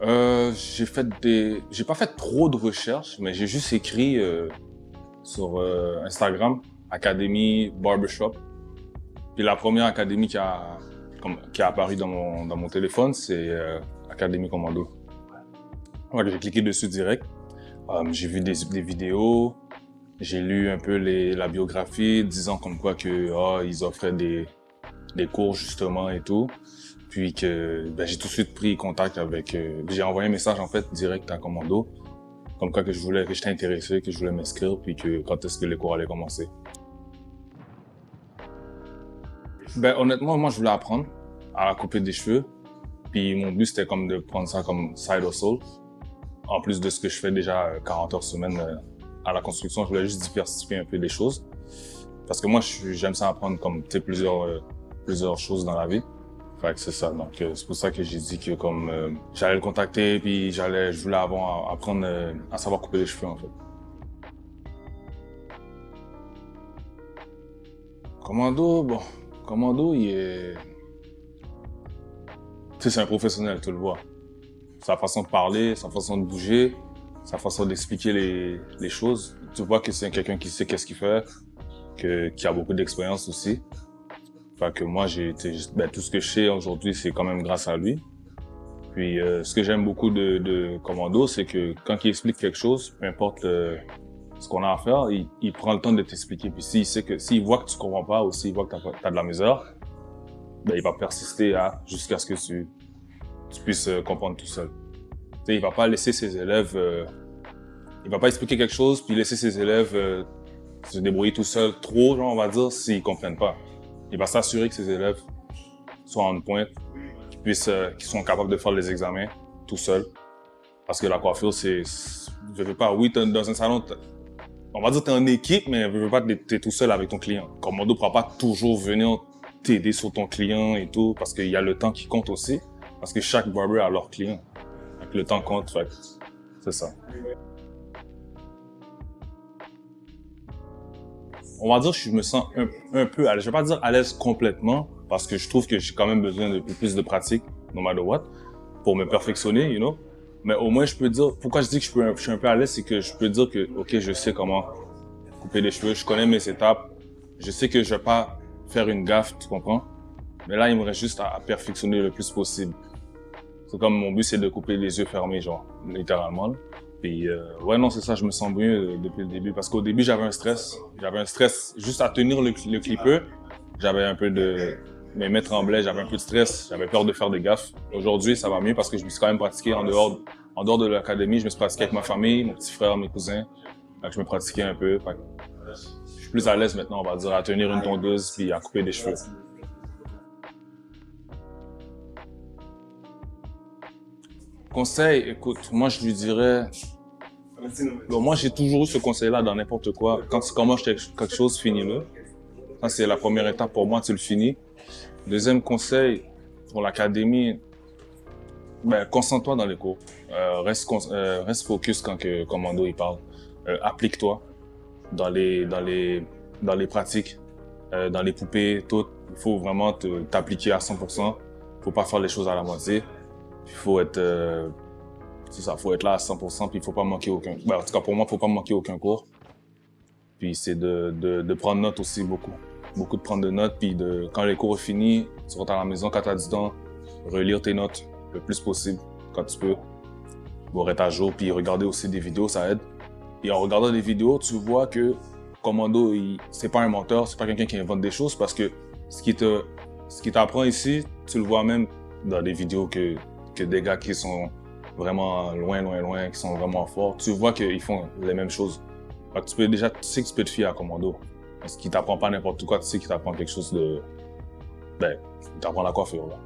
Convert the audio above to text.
J'ai pas fait trop de recherches, mais j'ai juste écrit sur Instagram, Académie Barbershop. Puis la première académie qui a apparu dans mon téléphone, c'est Académie Commando. Ouais, j'ai cliqué dessus direct. J'ai vu des vidéos, j'ai lu un peu la biographie, disant comme quoi que ils offraient des cours justement et tout. Puis que j'ai tout de suite pris contact avec... j'ai envoyé un message en fait direct à Commando, comme quoi que j'étais intéressé, que je voulais m'inscrire, puis que quand est-ce que les cours allaient commencer. Honnêtement, moi je voulais apprendre à couper des cheveux, puis mon but c'était comme de prendre ça comme side hustle. En plus de ce que je fais déjà 40 heures semaine à la construction, je voulais juste diversifier un peu les choses. Parce que moi j'aime ça apprendre comme plusieurs choses dans la vie. Fait que c'est ça, donc c'est pour ça que j'ai dit que comme j'allais le contacter, puis je voulais apprendre à savoir couper les cheveux en fait. Commando, tu sais, c'est un professionnel, tu le vois. Sa façon de parler, sa façon de bouger, sa façon d'expliquer les choses. Tu vois que c'est quelqu'un qui sait qu'est-ce qu'il fait, qui a beaucoup d'expérience aussi. Fait que moi, tout ce que je sais aujourd'hui, c'est quand même grâce à lui. Puis ce que j'aime beaucoup de Commando, c'est que quand il explique quelque chose, peu importe ce qu'on a à faire, il prend le temps de t'expliquer. Puis s'il voit que tu comprends pas ou s'il voit que t'as de la misère, il va persister jusqu'à ce que tu puisses comprendre tout seul. Tu sais, il va pas laisser ses élèves, il va pas expliquer quelque chose puis laisser ses élèves se débrouiller tout seuls trop, genre on va dire, s'ils comprennent pas. Il va s'assurer que ses élèves soient en pointe, qu'ils sont capables de faire les examens tout seuls. Parce que la coiffure, je veux pas, oui, dans un salon, on va dire que t'es en équipe, mais je veux pas que t'es tout seul avec ton client. Commando ne pourra pas toujours venir t'aider sur ton client et tout, parce qu'il y a le temps qui compte aussi. Parce que chaque barber a leur client. Donc le temps compte, fait c'est ça. On va dire que je me sens un peu à l'aise. Je vais pas dire à l'aise complètement, parce que je trouve que j'ai quand même besoin de plus de pratique, no matter what, pour me perfectionner, you know. Mais au moins, je peux dire, pourquoi je dis que je suis un peu à l'aise, c'est que je peux dire que, OK, je sais comment couper les cheveux, je connais mes étapes, je sais que je vais pas faire une gaffe, tu comprends? Mais là, il me reste juste à perfectionner le plus possible. C'est comme mon but, c'est de couper les yeux fermés, genre, littéralement. Puis, ouais, non, c'est ça, je me sens mieux depuis le début. Parce qu'au début, j'avais un stress. J'avais un stress juste à tenir le clipper. J'avais un peu mes mains tremblaient, j'avais un peu de stress, j'avais peur de faire des gaffes. Aujourd'hui, ça va mieux parce que je me suis quand même pratiqué en dehors de l'académie. Je me suis pratiqué avec ma famille, mon petit frère, mes cousins. Fait que je me pratiquais un peu. Fait que je suis plus à l'aise maintenant, on va dire, à tenir une tondeuse puis à couper des cheveux. Conseil, écoute, moi je lui dirais... Bon, moi j'ai toujours eu ce conseil-là dans n'importe quoi. Quand tu commences quelque chose, finis-le. Ça c'est la première étape pour moi, tu le finis. Deuxième conseil, pour l'académie, concentre-toi dans les cours. Reste focus quand Commando il parle. Applique-toi dans les pratiques, dans les poupées, tout. Il faut vraiment t'appliquer à 100%. Faut pas faire les choses à la moitié. Il faut être... c'est ça, faut être là à 100%, puis il faut pas manquer aucun... en tout cas, pour moi, faut pas manquer aucun cours. Puis c'est de prendre note aussi beaucoup. Beaucoup de prendre de notes, puis quand les cours sont finis, tu rentres à la maison, quand tu as du temps, relire tes notes le plus possible, quand tu peux. Pour être à jour, puis regarder aussi des vidéos, ça aide. Et en regardant des vidéos, tu vois que Commando, c'est pas un menteur, c'est pas quelqu'un qui invente des choses, parce que ce qui t'apprend ici, tu le vois même dans des vidéos que des gars qui sont vraiment loin, qui sont vraiment forts, tu vois qu'ils font les mêmes choses. Fait que tu sais que tu peux te fier à Commando. Parce qu'il t'apprend pas n'importe quoi, tu sais qu'il t'apprend quelque chose il t'apprend la coiffure, là.